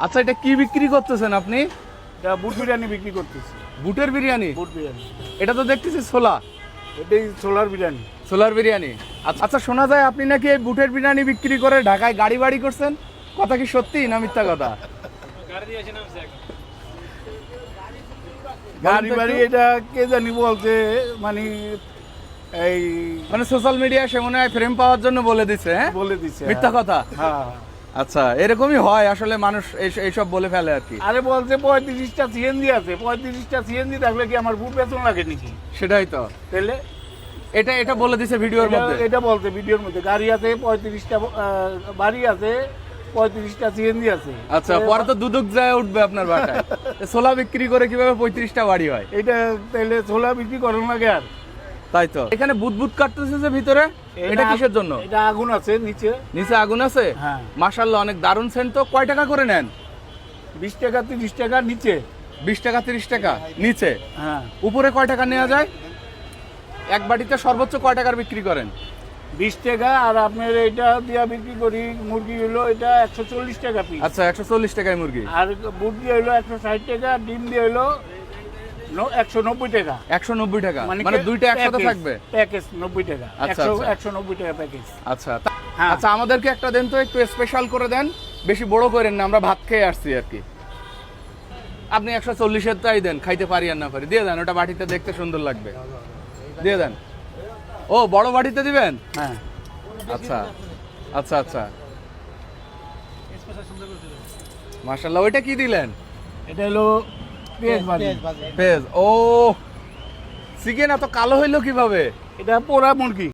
আচ্ছা, এটা কি বিক্রি করতেছেন আপনি? এটা বুট বিরিয়ানি বিক্রি করতেছি। বুটের বিরিয়ানি? বুট বিরিয়ানি, এটা তো দেখতেছি ছোলা। এটাই ছোলার বিরিয়ানি। ছোলার বিরিয়ানি। আচ্ছা, শোনা যায় আপনি নাকি এই বুটের বিরিয়ানি বিক্রি করে ঢাকায় গাড়ি বাড়ি করছেন, কথা কি সত্যি না মিথ্যা কথা? গাড়ি বাড়ি এটা কে জানি বলছে, মানে এই মানে সোশ্যাল মিডিয়ায় সে মনে হয় ফ্রেম পাওয়ার জন্য বলে দিছে, হ্যাঁ? বলে দিছে। মিথ্যা কথা? হ্যাঁ। আচ্ছা, এরকমই হয় আসলে, মানুষ এইসব বলে ফেলে আর কি। আরে বলছে 35টা সিএনজি আছে, 35টা সিএনজি থাকলে কি আমার বুট বেতন লাগে নাকি? সেটাই তো। তাহলে এটা বলে দিছে ভিডিওর মধ্যে। এটা বলছে ভিডিওর মধ্যে গাড়ি আছে 35টা, বাড়ি আছে 35টা সিএনজি আছে। আচ্ছা, পরে তো দুদক যায় উঠবে আপনার বাসায়। ছোলা বিক্রি করে কিভাবে 35টা বাড়ি হয়? এটা তাহলে ছোলা বিক্রি করার লাগে আর। তাই তো। এখানে বুদবুদ কাটতেছে যে ভিতরে, এটা কিসের জন্য? এটা আগুন আছে নিচে। নিচে আগুন আছে? হ্যাঁ। মাশাআল্লাহ, অনেক দারুণ সেন্ট তো। কয় টাকা করে নেন? 20 টাকা 30 টাকা নিচে। 20 টাকা 30 টাকা নিচে। হ্যাঁ। উপরে কয় টাকা নেওয়া যায়? এক বাটিতে সর্বোচ্চ কয় টাকার বিক্রি করেন? 20 টাকা। আর আপনার এটা দিয়া বিক্রি করি মুরগি হলো এটা 140 টাকা পিস। আচ্ছা, 140 টাকায় মুরগি। আর বুট দিয়ে হলো 160 টাকা, ডিম দিয়ে হলো 190 টাকা। 190 টাকা, মানে দুইটা একসাথে থাকবে? প্যাকেজ 90 টাকা। আচ্ছা, 190 টাকা প্যাকেজ। আচ্ছা। হ্যাঁ। আচ্ছা, আমাদেরকে একটা দেন তো, একটু স্পেশাল করে দেন, বেশি বড় করেন না, আমরা ভাত খেয়ে আসছি আর কি। আপনি 140-এর তাই দেন, খাইতে পারি আর না পারি। দিয়ে দেন, ওটা বাটিতে দেখতে সুন্দর লাগবে। দিয়ে দেন। ও, বড় বাটিতে দিবেন? হ্যাঁ। আচ্ছা আচ্ছা আচ্ছা, মাশাআল্লাহ। ওইটা কি দিলেন? এটা হলো পেঁয়াজ ভাজি। পেঁয়াজ। ও, চিকেন এত কালো হইলো কিভাবে? এটা পোড়া মুরগি।